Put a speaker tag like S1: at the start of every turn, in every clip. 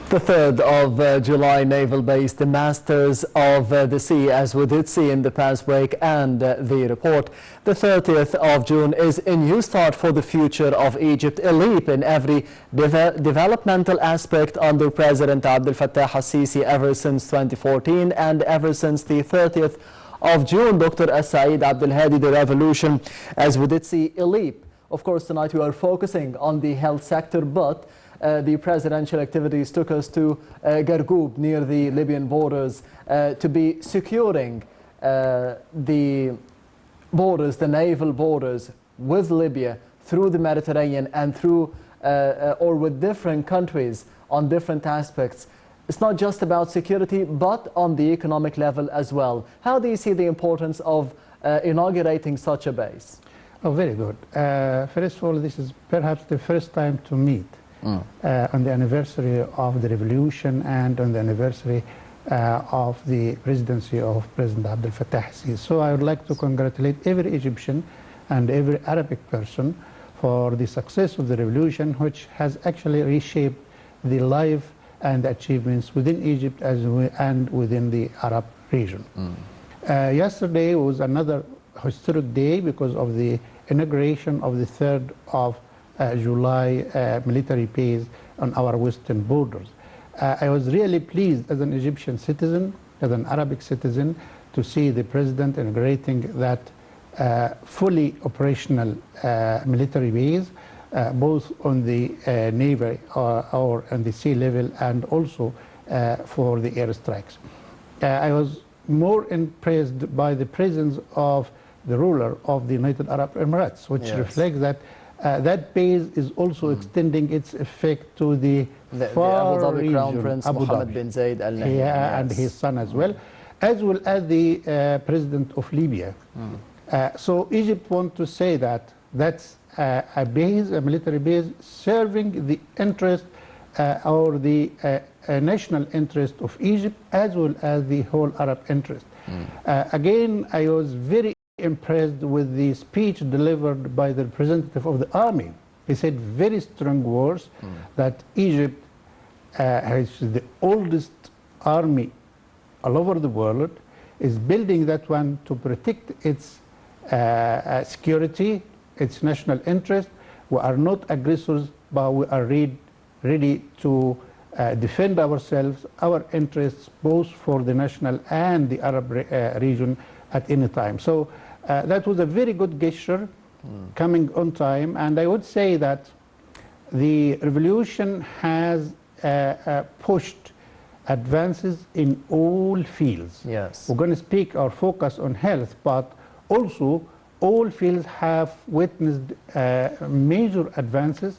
S1: The 3rd of July, naval base, the Masters of the Sea, as we did see in the past break and the report. The 30th of June is a new start for the future of Egypt, a leap in every developmental aspect under President Abdel al-Sisi ever since 2014 and ever since the 30th of June, Dr. Saied Abdel Hadi, the revolution, as we did see a leap. Of course, tonight we are focusing on the health sector, but the presidential activities took us to Gargoub, near the Libyan borders, to be securing the borders, the naval borders with Libya through the Mediterranean and through or with different countries on different aspects. It's not just about security, but on the economic level as well. How do you see the importance of inaugurating such a base?
S2: Oh, very good. First of all, this is perhaps the first time to meet on the anniversary of the revolution and on the anniversary of the presidency of President Abdel al-Sisi. So I would like to congratulate every Egyptian and every Arabic person for the success of the revolution, which has actually reshaped the life and achievements within Egypt and within the Arab region. Yesterday was another historic day because of the inauguration of the 3rd of July military base on our western borders. I was really pleased as an Egyptian citizen, as an Arabic citizen, to see the president inaugurating that fully operational military base, both on the naval or on the sea level and also for the airstrikes. I was more impressed by the presence of the ruler of the United Arab Emirates, which reflects that that base is also extending its effect to the far
S1: Abu Dhabi
S2: region,
S1: Crown Prince Mohammed bin Zayed Al Nahyan,
S2: and his son as well as the president of Libya. So Egypt wants to say that that's a base, a military base, serving the interest or the national interest of Egypt as well as the whole Arab interest. Again, I was very impressed with the speech delivered by the representative of the army. He said very strong words that Egypt has the oldest army all over the world, is building that one to protect its security, its national interest. We are not aggressors, but we are ready to defend ourselves, our interests, both for the national and the Arab region at any time. So that was a very good gesture, coming on time, and I would say that the revolution has pushed advances in all fields.
S1: Yes.
S2: We're going to speak or focus on health, but also all fields have witnessed major advances.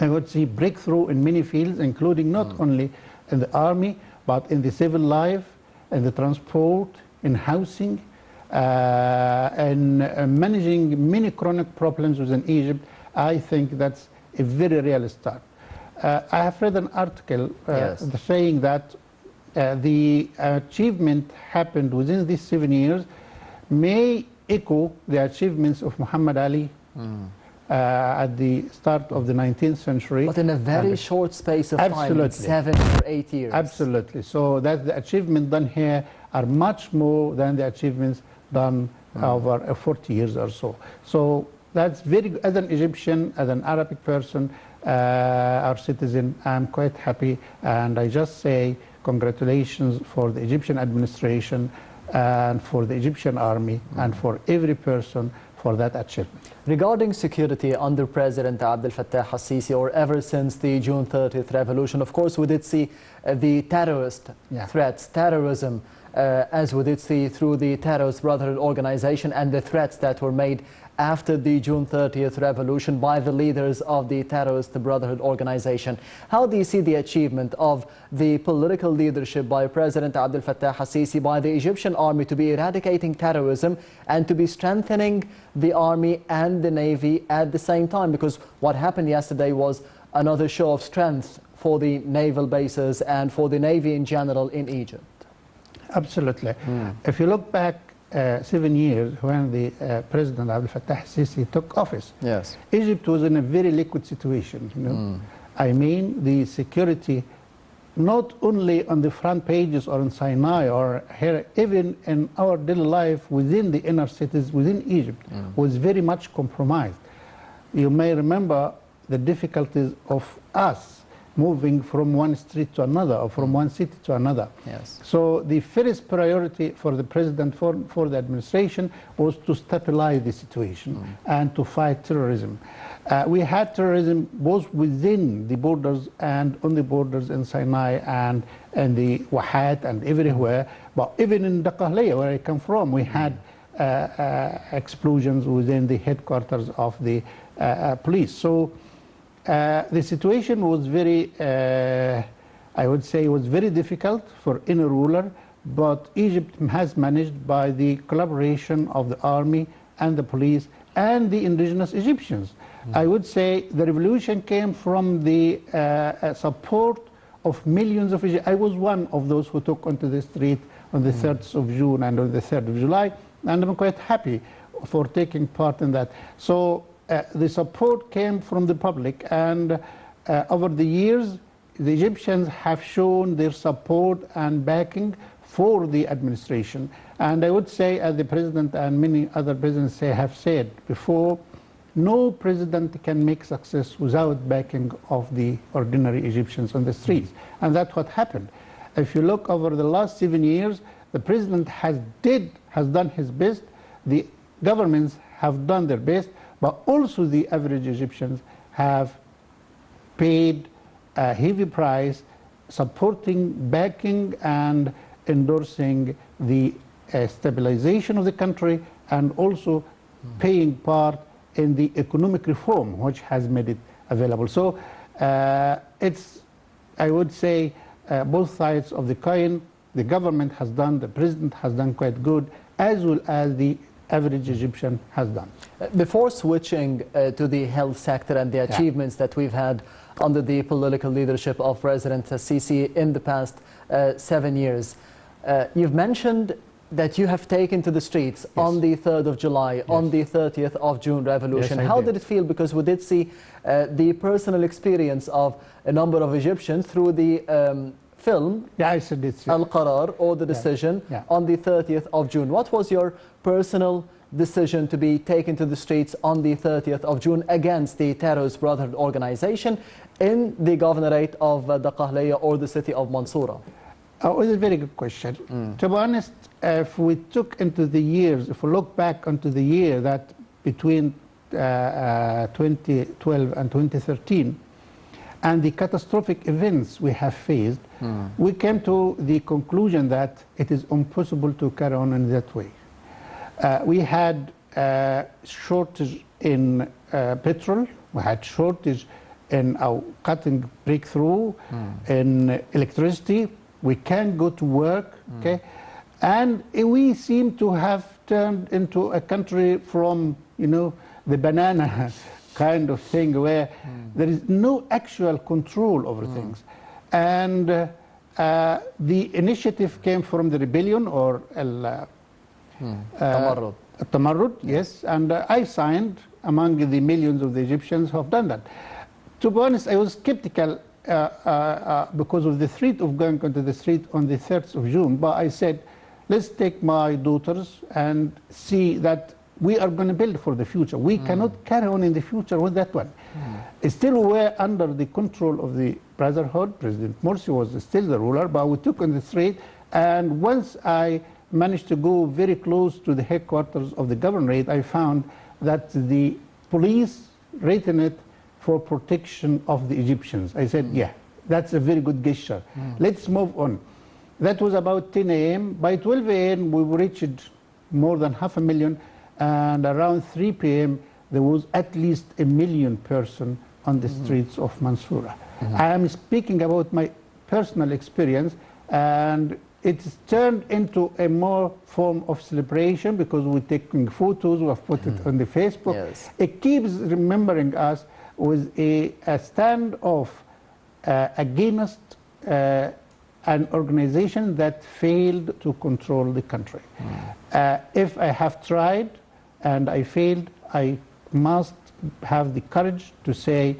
S2: I would see breakthrough in many fields, including not only in the army, but in the civil life, in the transport, in housing, and managing many chronic problems within Egypt. I think that's a very real start. I have read an article saying that the achievement happened within these 7 years may echo the achievements of Muhammad Ali at the start of the 19th century.
S1: But in a very short space of time, 7 or 8 years.
S2: Absolutely. So that the achievements done here are much more than the achievements done over 40 years or so. So that's very good. As an Egyptian, as an Arabic person, our citizen, I'm quite happy, and I just say congratulations for the Egyptian administration and for the Egyptian army and for every person for that achievement.
S1: Regarding security under President Abdel al-Sisi, or ever since the June 30th revolution, of course we did see the terrorist threats, terrorism, as we did see through the Terrorist Brotherhood organization and the threats that were made after the June 30th revolution by the leaders of the Terrorist Brotherhood organization. How do you see the achievement of the political leadership by President Abdel al-Sisi, by the Egyptian army, to be eradicating terrorism and to be strengthening the army and the navy at the same time? Because what happened yesterday was another show of strength for the naval bases and for the navy in general in Egypt.
S2: Absolutely. If you look back 7 years when the President Abdel al-Sisi took office, Egypt was in a very liquid situation. I mean, the security not only on the front pages or in Sinai or here, even in our daily life within the inner cities within Egypt, was very much compromised. You may remember the difficulties of us moving from one street to another or from one city to another.
S1: Yes.
S2: So the first priority for the president, for the administration, was to stabilize the situation and to fight terrorism. We had terrorism both within the borders and on the borders in Sinai and in the Wahat and everywhere, but even in Daqahliya, where I come from, we had explosions within the headquarters of the police. So the situation was very, I would say, was very difficult for any ruler, but Egypt has managed by the collaboration of the army and the police and the indigenous Egyptians. I would say the revolution came from the support of millions of Egyptians. I was one of those who took onto the street on the 3rd of June and on the 3rd of July, and I'm quite happy for taking part in that. So the support came from the public, and over the years, the Egyptians have shown their support and backing for the administration. And I would say, as the president and many other presidents have said before, no president can make success without backing of the ordinary Egyptians on the streets. And that's what happened. If you look over the last 7 years, the president has done his best, the governments have done their best, but also the average Egyptians have paid a heavy price supporting, backing, and endorsing the stabilization of the country, and also paying part in the economic reform which has made it available. So it's, I would say, both sides of the coin. The government has done, the president has done quite good, as well as the average Egyptian has done.
S1: Before switching to the health sector and the achievements that we've had under the political leadership of President Sisi in the past 7 years, you've mentioned that you have taken to the streets on the 3rd of July, on the 30th of June revolution.
S2: Yes,
S1: How did it feel? Because we did see the personal experience of a number of Egyptians through the film Al-Qarar, or the decision, on the 30th of June. What was your personal decision to be taken to the streets on the 30th of June against the terrorist brotherhood organization in the governorate of Daqahliya or the city of Mansoura?
S2: Oh, it's a very good question. To be honest, if we took into the years, if we look back onto the year that between 2012 and 2013, and the catastrophic events we have faced, we came to the conclusion that it is impossible to carry on in that way. We had shortage in petrol, we had shortage in our cutting breakthrough, in electricity. We can't go to work, okay? And we seem to have turned into a country from, you know, the banana kind of thing, where there is no actual control over things. And the initiative came from the rebellion, or Tamarrud, yes. And I signed among the millions of the Egyptians who have done that. To be honest, I was skeptical because of the threat of going onto the street on the 3rd of June. But I said, let's take my daughters and see that we are going to build for the future. We cannot carry on in the future with that one. Still, we're under the control of the Brotherhood. President Morsi was still the ruler, but we took on the street. And once I managed to go very close to the headquarters of the governorate, I found that the police rated it for protection of the Egyptians. I said, yeah, that's a very good gesture. Let's move on. That was about 10 a.m. By 12 a.m., we reached more than 500,000, and around 3 p.m., there was at least 1 million persons on the streets of Mansoura. I am speaking about my personal experience, and it's turned into a more form of celebration because we're taking photos, we have put it on the Facebook.
S1: Yes.
S2: It keeps remembering us with a standoff against an organization that failed to control the country. If I have tried and I failed, I must have the courage to say,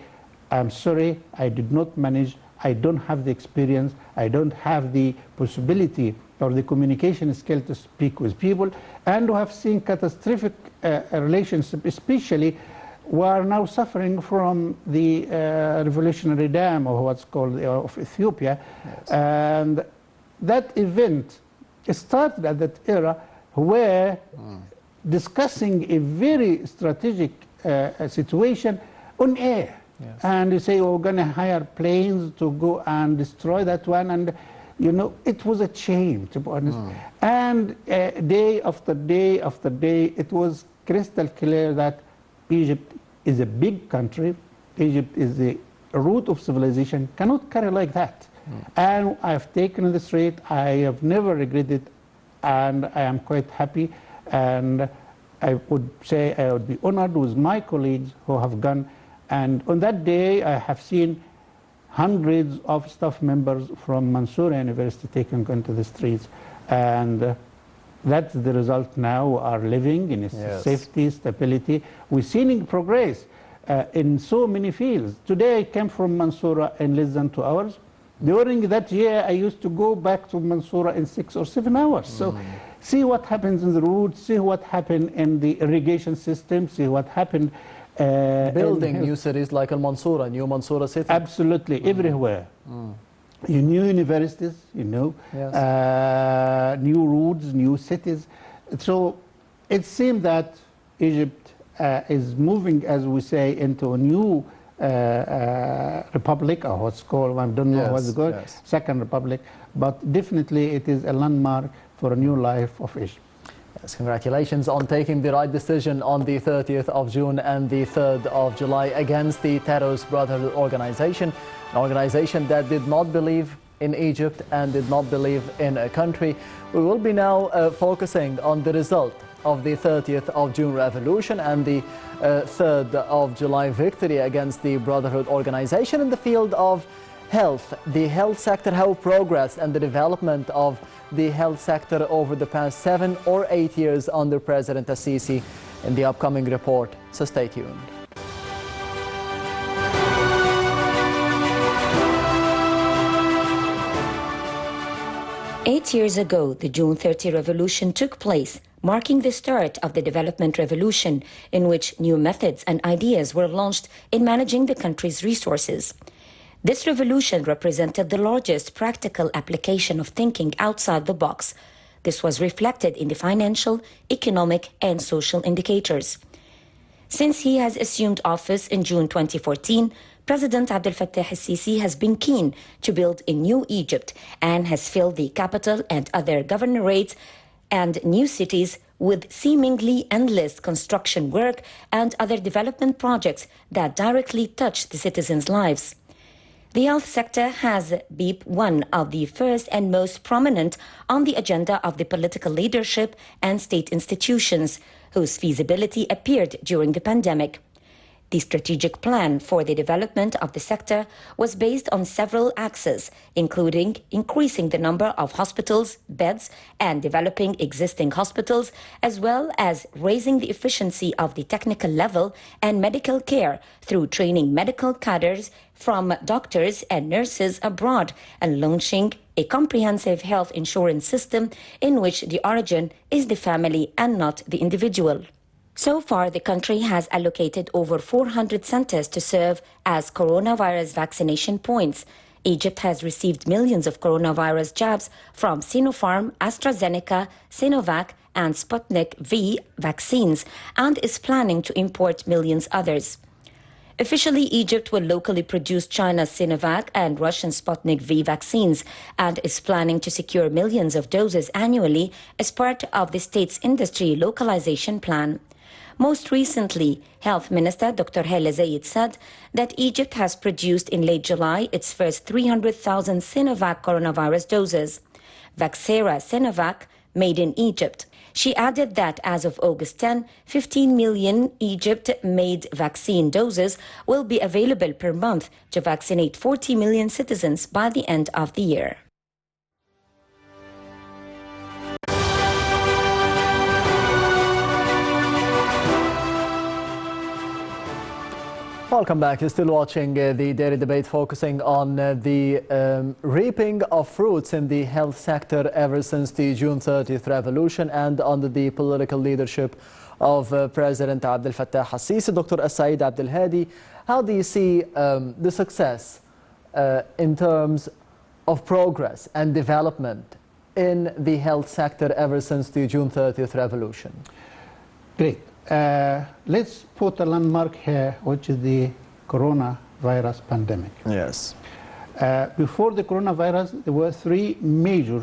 S2: I'm sorry, I did not manage I don't have the experience, I don't have the possibility or the communication skill to speak with people, and we have seen catastrophic relationships, especially we are now suffering from the revolutionary dam, or what's called of Ethiopia.
S1: Yes.
S2: And that event started at that era where discussing a very strategic situation on air.
S1: Yes.
S2: And you say, oh, we're going to hire planes to go and destroy that one. And, you know, it was a shame, to be honest. And day after day after day, it was crystal clear that Egypt is a big country. Egypt is the root of civilization, cannot carry like that. And I've taken the straight. I have never regretted, and I am quite happy. And I would say I would be honored with my colleagues who have gone. And on that day, I have seen hundreds of staff members from Mansoura University taking onto the streets. And that's the result now. We are living in safety, stability. We're seeing progress in so many fields. Today, I came from Mansoura in less than 2 hours. During that year, I used to go back to Mansoura in 6 or 7 hours. So see what happens in the roads, see what happened in the irrigation system, see what happened
S1: building new cities like Al-Mansoura, new Mansoura city.
S2: Absolutely, everywhere. You new universities, you know, new roads, new cities. So it seems that Egypt is moving, as we say, into a new republic, or what's called, I don't know what's called, second republic, but definitely it is a landmark for a new life of Egypt.
S1: Yes, congratulations on taking the right decision on the 30th of June and the 3rd of July against the Terrorist Brotherhood organization, an organization that did not believe in Egypt and did not believe in a country. We will be now focusing on the result of the 30th of June revolution and the 3rd of July victory against the Brotherhood organization in the field of health. The health sector, how progress and the development of the health sector over the past 7 or 8 years under President Al-Sisi in the upcoming report. So stay tuned.
S3: Eight years ago, the June 30 revolution took place, marking the start of the development revolution, in which new methods and ideas were launched in managing the country's resources. This revolution represented the largest practical application of thinking outside the box. This was reflected in the financial, economic, and social indicators. Since he has assumed office in June 2014, President Abdel al-Sisi has been keen to build a new Egypt and has filled the capital and other governorates and new cities with seemingly endless construction work and other development projects that directly touch the citizens' lives. The health sector has been one of the first and most prominent on the agenda of the political leadership and state institutions, whose feasibility appeared during the pandemic. The strategic plan for the development of the sector was based on several axes, including increasing the number of hospitals, beds, and developing existing hospitals, as well as raising the efficiency of the technical level and medical care through training medical cadres from doctors and nurses abroad and launching a comprehensive health insurance system in which the origin is the family and not the individual. So far, the country has allocated over 400 centers to serve as coronavirus vaccination points. Egypt has received millions of coronavirus jabs from Sinopharm, AstraZeneca, Sinovac, and Sputnik V vaccines and is planning to import millions others. Officially, Egypt will locally produce China's Sinovac and Russian Sputnik V vaccines and is planning to secure millions of doses annually as part of the state's industry localization plan. Most recently, Health Minister Dr. Saied said that Egypt has produced in late July its first 300,000 Sinovac coronavirus doses. Vaxera Sinovac, made in Egypt. She added that as of August 10, 15 million Egypt-made vaccine doses will be available per month to vaccinate 40 million citizens by the end of the year.
S1: Welcome back. You're still watching the daily debate focusing on the reaping of fruits in the health sector ever since the June 30th revolution and under the political leadership of President Abdel al-Sisi. Dr. Saied Abdel Hadi, how do you see the success in terms of progress and development in the health sector ever since the June 30th revolution?
S2: Great. Let's put a landmark here, which is the coronavirus pandemic.
S1: Yes.
S2: Before the coronavirus, there were three major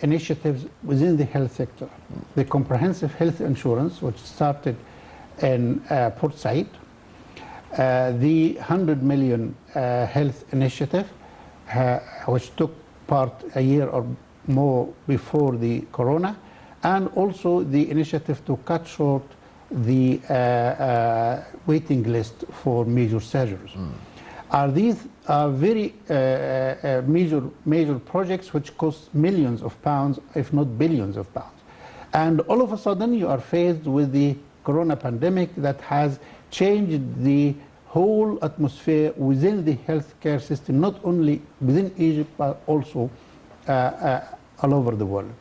S2: initiatives within the health sector. The comprehensive health insurance, which started in Port Said, the 100 million health initiative, which took part a year or more before the corona, and also the initiative to cut short the waiting list for major surgeries. These are very major projects which cost millions of pounds, if not billions of pounds. And all of a sudden you are faced with the corona pandemic that has changed the whole atmosphere within the healthcare system, not only within Egypt, but also all over the world.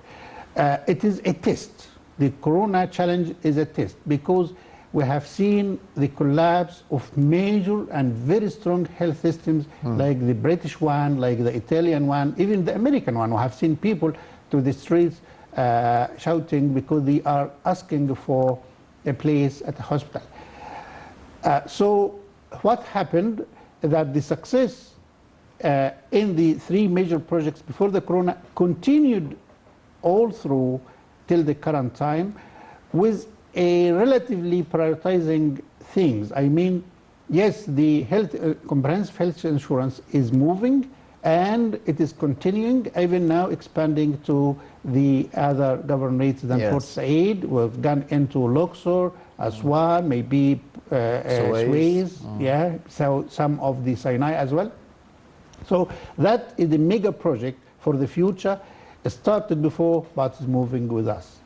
S2: It is a test. The corona challenge is a test because we have seen the collapse of major and very strong health systems like the British one, like the Italian one, even the American one. We have seen people to the streets shouting because they are asking for a place at the hospital. So what happened is that the success in the three major projects before the corona continued all through till the current time with a relatively prioritizing things. I mean, yes, the comprehensive health insurance is moving and it is continuing, even now expanding to the other governorates than Port Said. We've gone into Luxor, Aswan, maybe Suez, so some of the Sinai as well. So that is the mega project for the future. It started before, but is moving with us.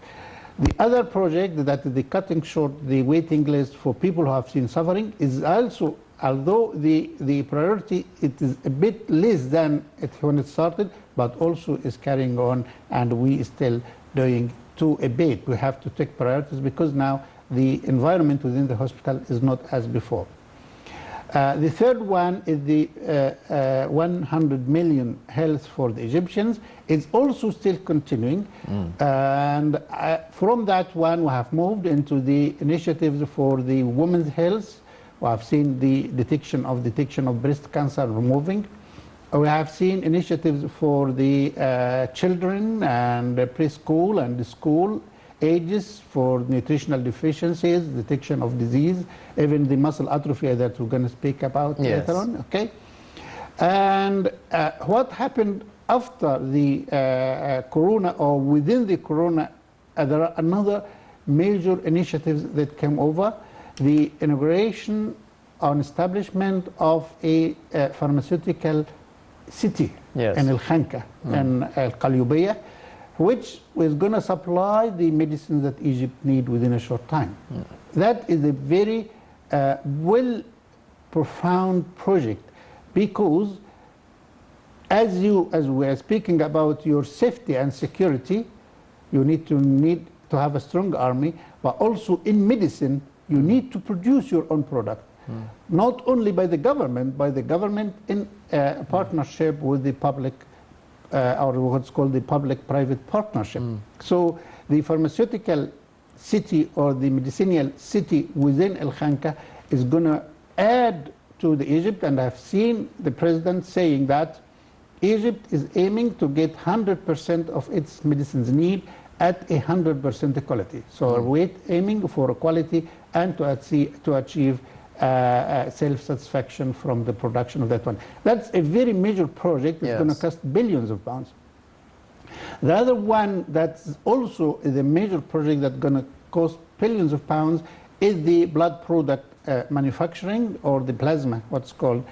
S2: The other project that is the cutting short the waiting list for people who have seen suffering is also, although the priority it is a bit less than when it started, but also is carrying on, and we still doing to a bit. We have to take priorities because now the environment within the hospital is not as before. The third one is the 100 million health for the Egyptians. It's also still continuing. And from that one, we have moved into the initiatives for the women's health. We have seen the detection of breast cancer removing. We have seen initiatives for the children and preschool and the school ages for nutritional deficiencies, detection of disease, even the muscle atrophy that we're going to speak about later on. Okay, and what happened after the corona or within the corona? There are another major initiatives that came over: the inauguration and establishment of a pharmaceutical city in Al-Khanka and Al-Qalyubiyah, which was going to supply the medicines that Egypt need within a short time. That is a very profound project because as we are speaking about your safety and security, you need to have a strong army, but also in medicine, you need to produce your own product. Not only by the government in partnership with the public or what's called the public-private partnership. So the pharmaceutical city or the medicinal city within Al-Khanka is going to add to the Egypt, and I've seen the president saying that Egypt is aiming to get 100% of its medicines need at 100% quality. So we're aiming for quality and to achieve self-satisfaction from the production of that one. That's a very major project. It's going to cost billions of pounds. The other one that's also is a major project that's going to cost billions of pounds is the blood product manufacturing, or the plasma, what's called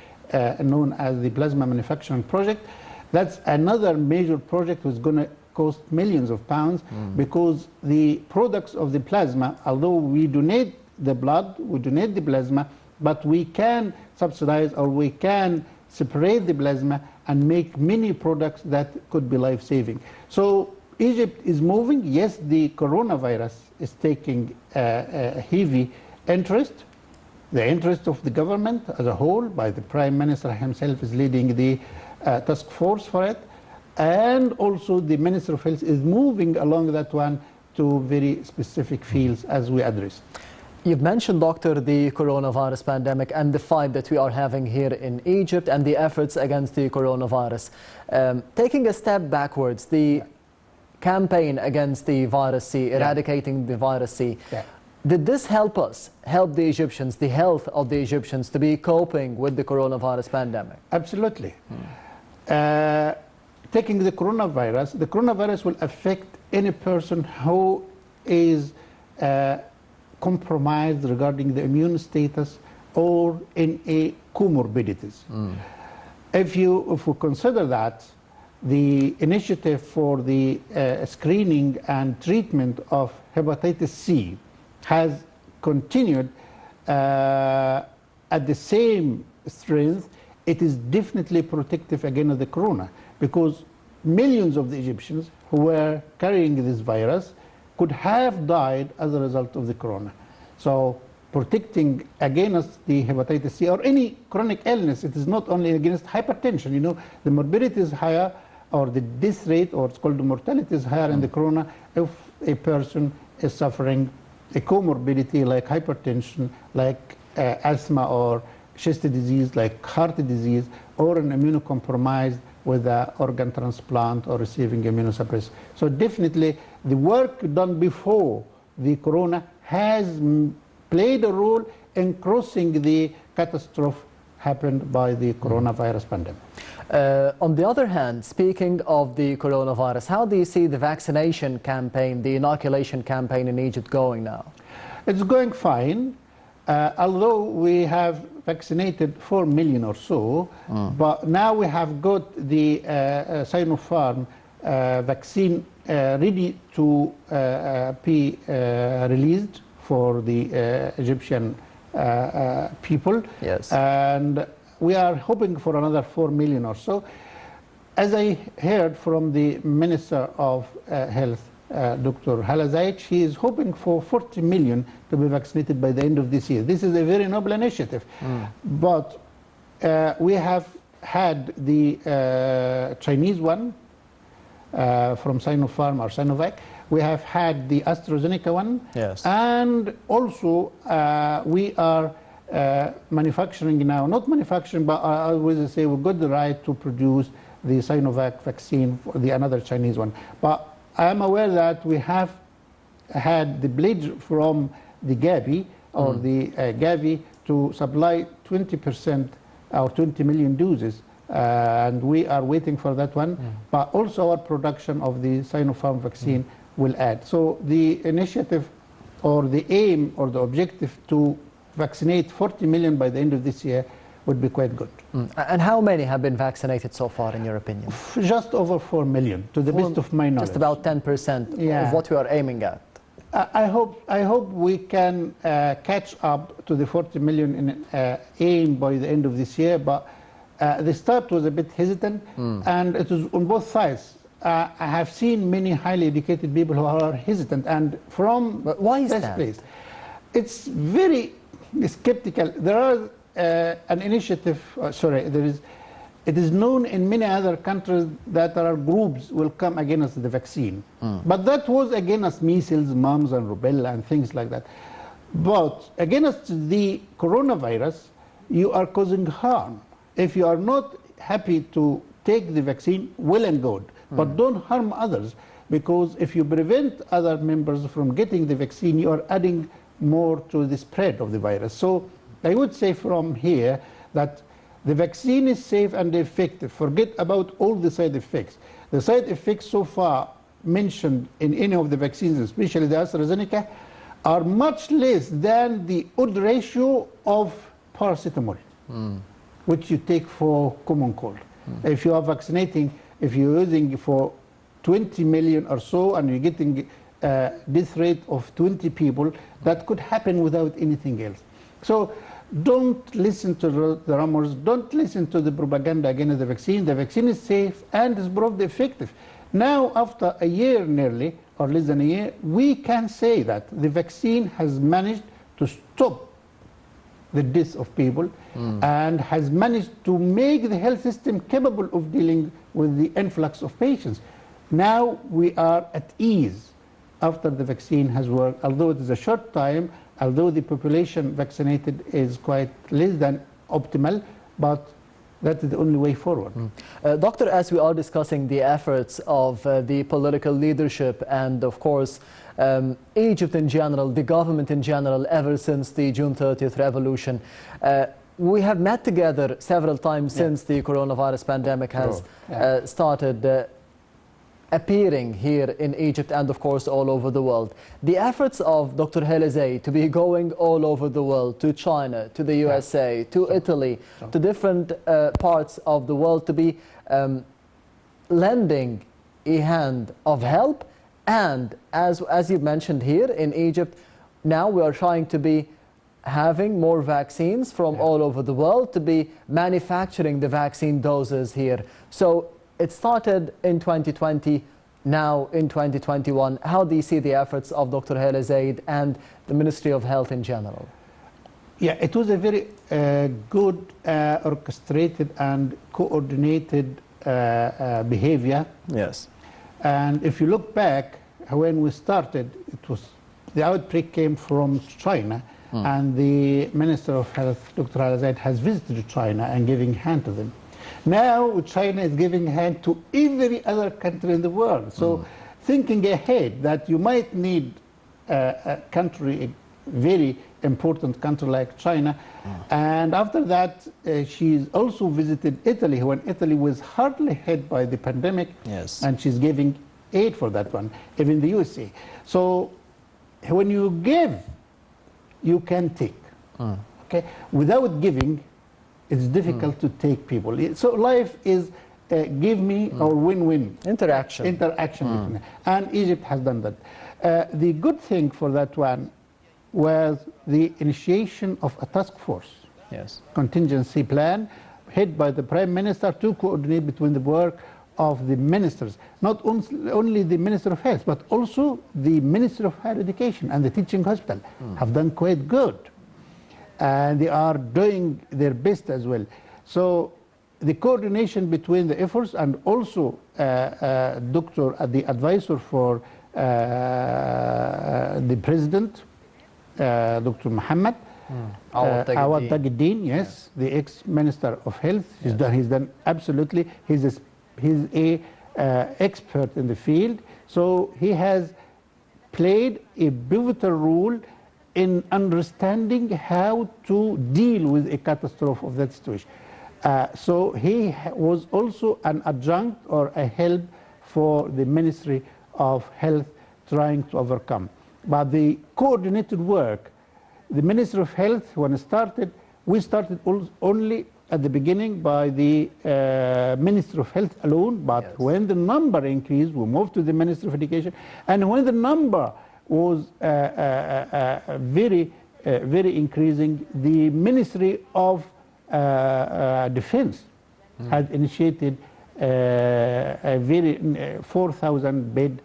S2: known as the plasma manufacturing project. That's another major project that's going to cost millions of pounds because the products of the plasma, although we donate the blood, we donate the plasma, but we can subsidize or we can separate the plasma and make many products that could be life-saving. So Egypt is moving. Yes, the coronavirus is taking a heavy interest. The interest of the government as a whole, by the Prime Minister himself, is leading the task force for it. And also the Minister of Health is moving along that one to very specific fields as we address.
S1: You've mentioned, Doctor, the coronavirus pandemic and the fight that we are having here in Egypt and the efforts against the coronavirus. Taking a step backwards, the campaign against the virus C, eradicating the virus C, did this help us, help the Egyptians, the health of the Egyptians to be coping with the coronavirus pandemic?
S2: Absolutely. Taking the coronavirus will affect any person who is compromised regarding the immune status or in a comorbidities. If we consider that, the initiative for the screening and treatment of hepatitis C has continued at the same strength. It is definitely protective against the corona, because millions of the Egyptians who were carrying this virus could have died as a result of the corona. So protecting against the hepatitis C or any chronic illness, it is not only against hypertension. You know, the morbidity is higher, or the death rate, or it's called the mortality, is higher in the corona if a person is suffering a comorbidity like hypertension, like asthma or chest disease, like heart disease, or an immunocompromised with an organ transplant or receiving immunosuppressant. So definitely the work done before the corona has played a role in crossing the catastrophe happened by the coronavirus pandemic.
S1: On the other hand, speaking of the coronavirus, how do you see the vaccination campaign, the inoculation campaign in Egypt going now?
S2: It's going fine, although we have vaccinated 4 million or so, but now we have got the Sinopharm vaccine ready to be released for the Egyptian people.
S1: Yes.
S2: And we are hoping for another 4 million or so. As I heard from the Minister of Health, Dr. Saied, she is hoping for 40 million to be vaccinated by the end of this year. This is a very noble initiative. But we have had the Chinese one from Sinopharm or Sinovac. We have had the AstraZeneca one.
S1: Yes.
S2: And also we are manufacturing now, not manufacturing, but I always say we've got the right to produce the Sinovac vaccine, for the another Chinese one. But I am aware that we have had the pledge from the Gavi or the Gavi to supply 20% or 20 million doses, and we are waiting for that one. But also our production of the Sinopharm vaccine will add. So the initiative or the aim or the objective to vaccinate 40 million by the end of this year would be quite good.
S1: And how many have been vaccinated so far, in your opinion?
S2: Just over 4 million, to the best of my knowledge.
S1: Just about 10% of what we are aiming at.
S2: I hope we can catch up to the 40 million in aim by the end of this year, but the start was a bit hesitant, and it was on both sides. I have seen many highly educated people who are hesitant, and from
S1: but why is
S2: this
S1: that?
S2: place, it's very skeptical. There are an initiative, it is known in many other countries that there are groups will come against the vaccine. But that was against measles, mumps and rubella and things like that. But against the coronavirus, you are causing harm. If you are not happy to take the vaccine, well and good, but don't harm others, because if you prevent other members from getting the vaccine, you are adding more to the spread of the virus. So I would say from here that the vaccine is safe and effective. Forget about all the side effects. The side effects so far mentioned in any of the vaccines, especially the AstraZeneca, are much less than the odd ratio of paracetamol, which you take for common cold. If you are vaccinating, if you're using for 20 million or so and you're getting a death rate of 20 people, that could happen without anything else. So don't listen to the rumors, don't listen to the propaganda against the vaccine. The vaccine is safe and is proved effective. Now, after a year nearly, or less than a year, we can say that the vaccine has managed to stop the death of people and has managed to make the health system capable of dealing with the influx of patients. Now we are at ease after the vaccine has worked, although it is a short time, although the population vaccinated is quite less than optimal, but that is the only way forward.
S1: Doctor, as we are discussing the efforts of the political leadership and, of course, Egypt in general, the government in general, ever since the June 30th revolution, we have met together several times since the coronavirus pandemic has started appearing here in Egypt and, of course, all over the world. The efforts of Dr. Saied to be going all over the world, to China, to the USA, to Italy, to different parts of the world, to be lending a hand of help. And as you mentioned here in Egypt, now we are trying to be having more vaccines from all over the world, to be manufacturing the vaccine doses here. So it started in 2020, now in 2021. How do you see the efforts of Dr. Saied and the Ministry of Health in general?
S2: Yeah, it was a very good, orchestrated and coordinated behavior.
S1: Yes.
S2: And if you look back, when we started, the outbreak came from China, and the Minister of Health, Dr. Saied, has visited China and giving hand to them. Now China is giving hand to every other country in the world. So thinking ahead that you might need a country, a very important country like China, and after that she's also visited Italy, when Italy was hardly hit by the pandemic, and she's giving aid for that one, even the USA. So when you give, you can take. Okay? Without giving, it's difficult to take people. So life is give me or win-win.
S1: Interaction.
S2: Interaction. And Egypt has done that. The good thing for that one was the initiation of a task force, contingency plan, headed by the Prime Minister to coordinate between the work of the ministers, not only the Minister of Health, but also the Minister of Higher Education and the teaching hospital have done quite good. And they are doing their best as well. So the coordination between the efforts, and also the advisor for the President, Dr. Muhammad Awad Tagid-Din, the ex-Minister of Health, he's done absolutely. He's a expert in the field, so he has played a pivotal role in understanding how to deal with a catastrophe of that situation. So he was also an adjunct or a help for the Ministry of Health trying to overcome. But the coordinated work, the Ministry of Health, when it started, we started only at the beginning by the Ministry of Health alone, but when the number increased, we moved to the Ministry of Education, and when the number was very increasing, the Ministry of Defense had initiated a very 4,000 bed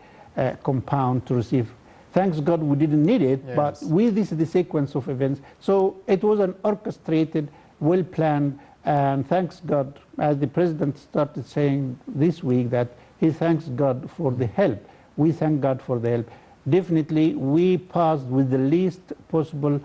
S2: compound to receive. Thanks God we didn't need it, but this is the sequence of events. So it was an orchestrated, well-planned, and thanks God, as the President started saying this week, that he thanks God for the help. We thank God for the help. Definitely, we passed with the least possible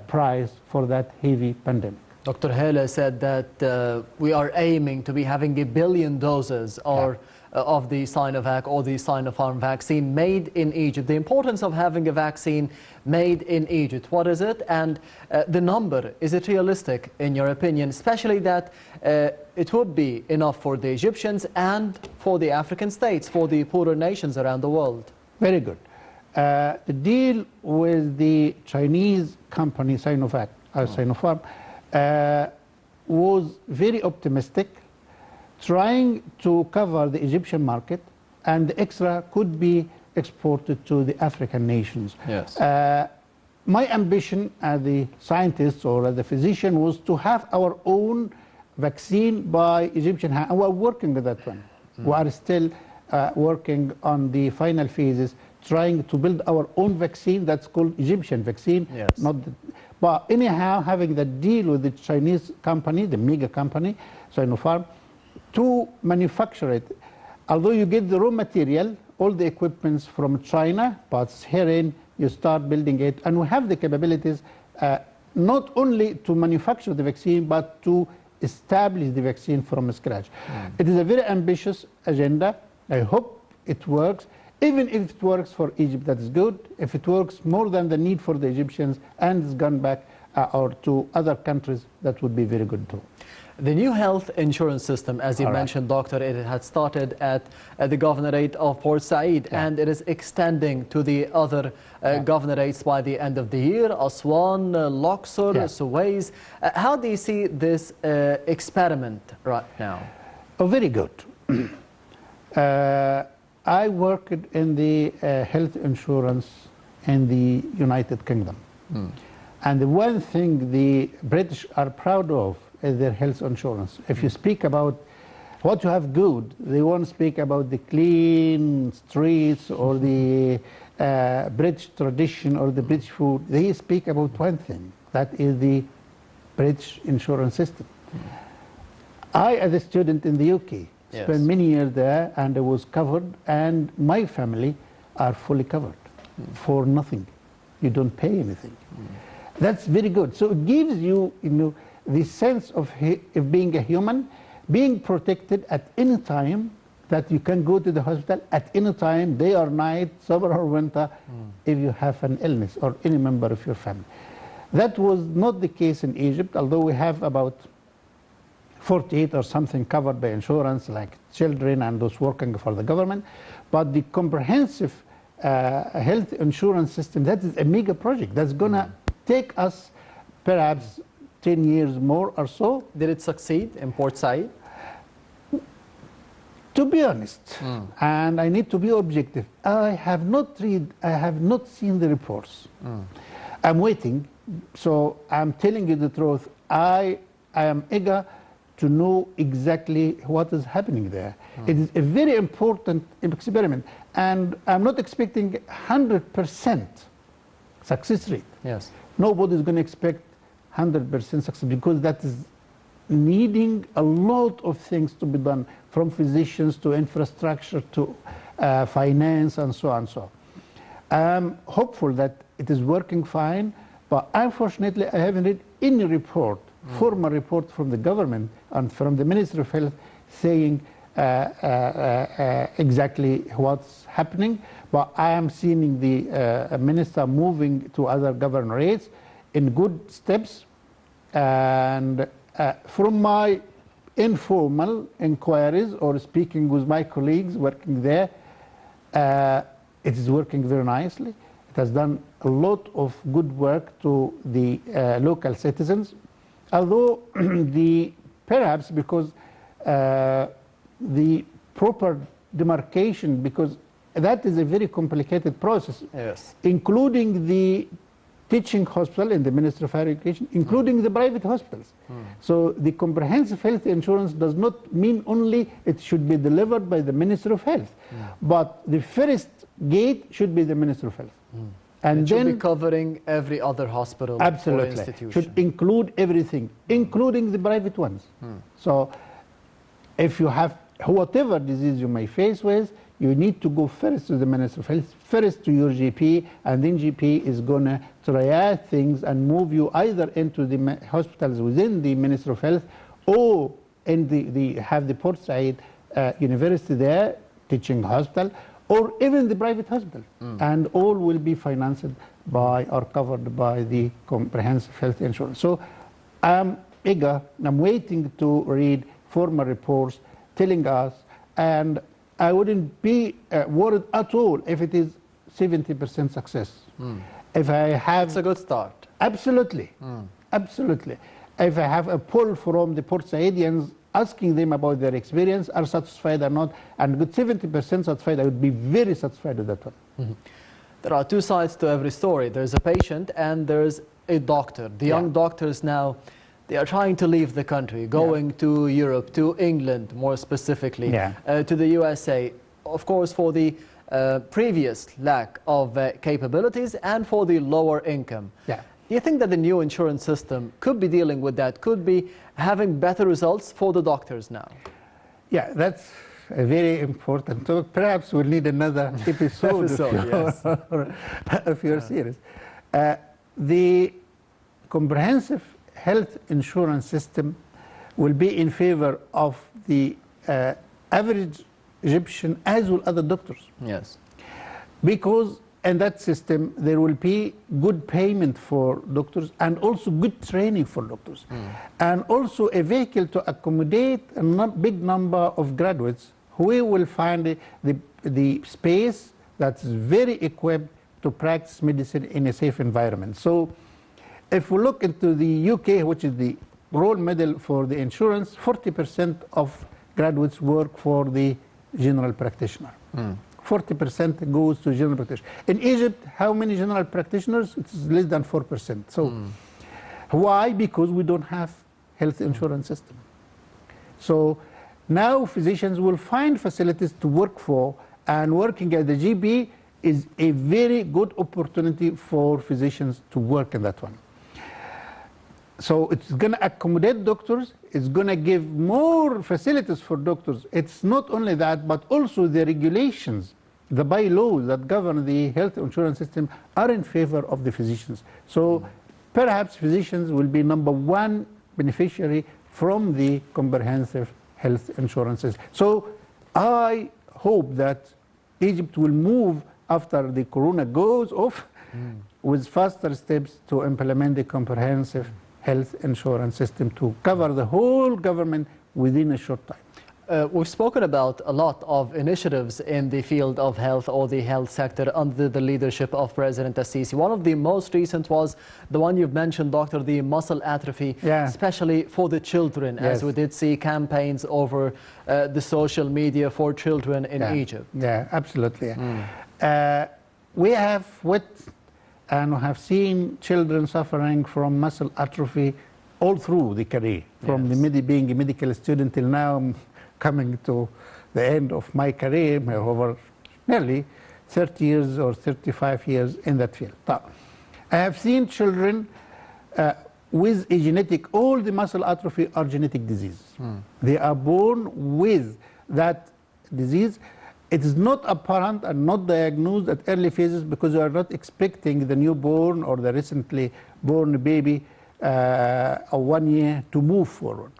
S2: price for that heavy pandemic.
S1: Dr. Saied said that we are aiming to be having 1 billion doses of the Sinovac or the Sinopharm vaccine made in Egypt. The importance of having a vaccine made in Egypt, what is it? And the number, is it realistic in your opinion? Especially that it would be enough for the Egyptians and for the African states, for the poorer nations around the world.
S2: Very good. The deal with the Chinese company Sinovac, Sinopharm, was very optimistic, trying to cover the Egyptian market, and the extra could be exported to the African nations. my ambition as the scientist or as a physician was to have our own vaccine by Egyptian hand, and we're working with that one. We are still working on the final phases, trying to build our own vaccine that's called Egyptian vaccine.
S1: Yes.
S2: But anyhow, having the deal with the Chinese company, the mega company, Sinopharm, to manufacture it. Although you get the raw material, all the equipments from China, but herein you start building it, and we have the capabilities not only to manufacture the vaccine, but to establish the vaccine from scratch. It is a very ambitious agenda. I hope it works. Even if it works for Egypt, that is good. If it works more than the need for the Egyptians and it's gone back or to other countries, that would be very good too.
S1: The new health insurance system, as you mentioned, Doctor, it had started at the governorate of Port Said, and it is extending to the other governorates by the end of the year, Aswan, Luxor, Suez. How do you see this experiment right now?
S2: Oh, very good. I worked in the health insurance in the United Kingdom. And the one thing the British are proud of is their health insurance. If you speak about what you have good, they won't speak about the clean streets or the British tradition or the British food. They speak about one thing, that is the British insurance system. I, as a student in the UK, spent many years there, and I was covered, and my family are fully covered for nothing. You don't pay anything. That's very good. So it gives you, the sense of being a human, being protected at any time, that you can go to the hospital at any time, day or night, summer or winter, if you have an illness or any member of your family. That was not the case in Egypt, although we have about 48 or something covered by insurance, like children and those working for the government. But the comprehensive health insurance system, that is a mega project. That's going to take us perhaps 10 years more or so.
S1: Did it succeed in Port Said?
S2: To be honest, and I need to be objective, I have not seen the reports. I'm waiting, so I'm telling you the truth. I am eager to know exactly what is happening there. It is a very important experiment, and I'm not expecting 100% success rate.
S1: Yes.
S2: Nobody is going to expect 100% success, because that is needing a lot of things to be done, from physicians to infrastructure to finance and so on and so on. I'm hopeful that it is working fine, but unfortunately I haven't read any report, formal report from the government and from the Ministry of Health saying exactly what's happening. But I am seeing the minister moving to other governorates in good steps, and from my informal inquiries or speaking with my colleagues working there, it is working very nicely. It has done a lot of good work to the local citizens, although perhaps because the proper demarcation, because that is a very complicated process, including the teaching hospital in the Ministry of Higher Education, including the private hospitals. So the comprehensive health insurance does not mean only it should be delivered by the Ministry of Health, but the first gate should be the Ministry of Health. And
S1: it should be covering every other hospital or institution.
S2: Should include everything, including the private ones. So if you have whatever disease you may face with, you need to go first to the Ministry of Health, first to your GP, and then GP is going to triage things and move you either into the hospitals within the Ministry of Health, or in have the Port Said University there, teaching hospital, or even the private hospital. And all will be financed by or covered by the comprehensive health insurance. So I'm eager, I'm waiting to read formal reports telling us, and I wouldn't be worried at all if it is 70% success. If I have...
S1: It's a good start.
S2: Absolutely. Absolutely. If I have a poll from the Port Saidians asking them about their experience, are satisfied or not, and with 70% satisfied, I would be very satisfied with that one.
S1: there are two sides to every story. There's a patient and there's a doctor. The young doctors now, they are trying to leave the country, going to Europe, to England more specifically, to the USA, of course for the previous lack of capabilities and for the lower income. Do you think that the new insurance system could be dealing with that, could be having better results for the doctors now?
S2: Yeah, that's a very important talk. Perhaps we'll need another episode of your series. The comprehensive health insurance system will be in favor of the average Egyptian as well as other doctors.
S1: Yes.
S2: Because in that system there will be good payment for doctors and also good training for doctors. And also a vehicle to accommodate a big number of graduates who will find the space that's very equipped to practice medicine in a safe environment. So if we look into the UK, which is the role model for the insurance, 40% of graduates work for the general practitioner. 40% goes to general practitioner. In Egypt, how many general practitioners? It's less than 4%. So why? Because we don't have health insurance system. So now physicians will find facilities to work for, and working at the GP is a very good opportunity for physicians to work in that one. So it's going to accommodate doctors, it's going to give more facilities for doctors. It's not only that, but also the regulations, the bylaws that govern the health insurance system are in favor of the physicians. So perhaps physicians will be #1 beneficiary from the comprehensive health insurances. So I hope that Egypt will move after the corona goes off with faster steps to implement the comprehensive health insurance system to cover the whole government within a short time.
S1: We've spoken about a lot of initiatives in the field of health or the health sector under the leadership of President Assisi. One of the most recent was the one you've mentioned, Doctor, the muscle atrophy, especially for the children, as we did see campaigns over the social media for children in Egypt.
S2: Yeah, absolutely. We have and have seen children suffering from muscle atrophy all through the career, from being a medical student till now. I'm coming to the end of my career, over nearly 30 years or 35 years in that field. Now, I have seen children with a genetic, all the muscle atrophy are genetic diseases. They are born with that disease. It is not apparent and not diagnosed at early phases because you are not expecting the newborn or the recently born baby of 1 year to move forward.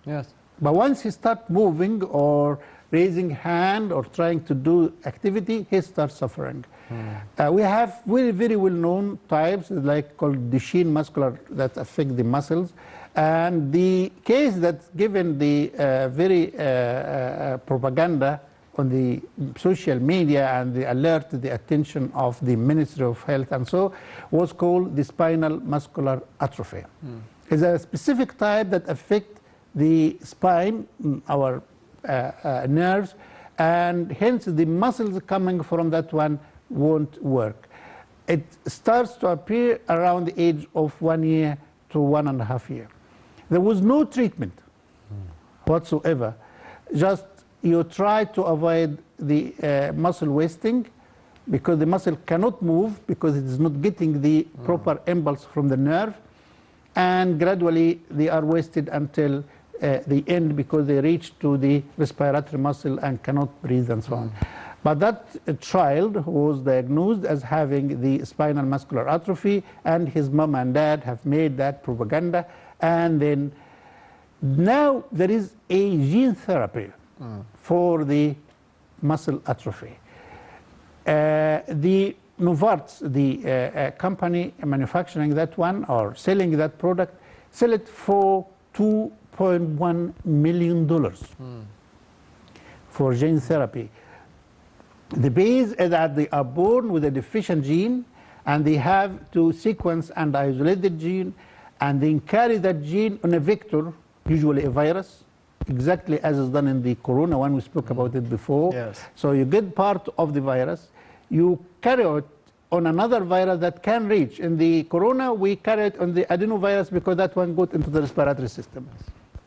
S2: But once he starts moving or raising hand or trying to do activity, he starts suffering. We have very well-known types like called Duchenne muscular that affect the muscles. And the case that's given the very propaganda on the social media and the alert the attention of the Ministry of Health and so was called the spinal muscular atrophy. It's a specific type that affects the spine, our nerves, and hence the muscles coming from that one won't work. It starts to appear around the age of 1 year to 1.5 years. There was no treatment whatsoever. Just you try to avoid the muscle wasting because the muscle cannot move because it is not getting the proper impulse from the nerve, and gradually they are wasted until the end because they reach to the respiratory muscle and cannot breathe and so on. But that child was diagnosed as having the spinal muscular atrophy, and his mom and dad have made that propaganda, and then now there is a gene therapy for the muscle atrophy. The Novartis, the company manufacturing that one or selling that product, sell it for $2.1 million for gene therapy. The base is that they are born with a deficient gene, and they have to sequence and isolate the gene, and then carry that gene on a vector, usually a virus, exactly as is done in the corona one, we spoke about it before. So you get part of the virus, you carry it on another virus that can reach. In the corona, we carried on the adenovirus because that one got into the respiratory system.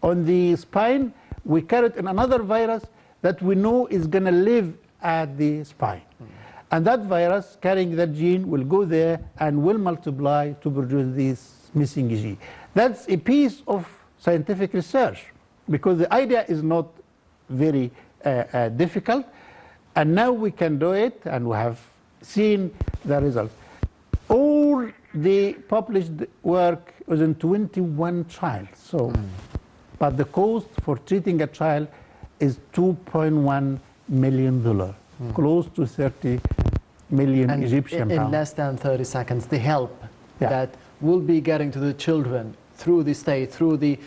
S2: On the spine, we carried in another virus that we know is going to live at the spine. And that virus carrying that gene will go there and will multiply to produce this missing gene. That's a piece of scientific research because the idea is not very difficult. And now we can do it, and we have seen the results. All the published work was in 21 trials. So, but the cost for treating a child is $2.1 million, close to 30 million
S1: And
S2: Egyptian
S1: in
S2: pounds.
S1: less than 30 seconds, the help
S2: Yeah.
S1: that will be getting to the children through the state, through the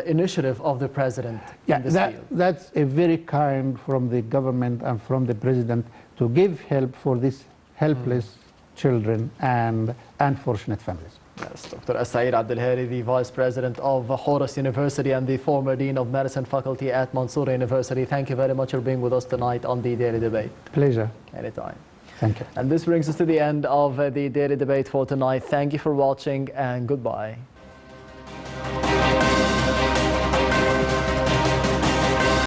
S1: initiative of the president in this field.
S2: That's a very kind from the government and from the president to give help for these helpless children and unfortunate families.
S1: Yes, Dr. Saied Abdel, the Vice President of Horus University and the former Dean of Medicine Faculty at Mansoura University. Thank you very much for being with us tonight on the Daily Debate.
S2: Pleasure.
S1: Anytime.
S2: Thank you.
S1: And this brings us to the end of the Daily Debate for tonight. Thank you for watching and goodbye.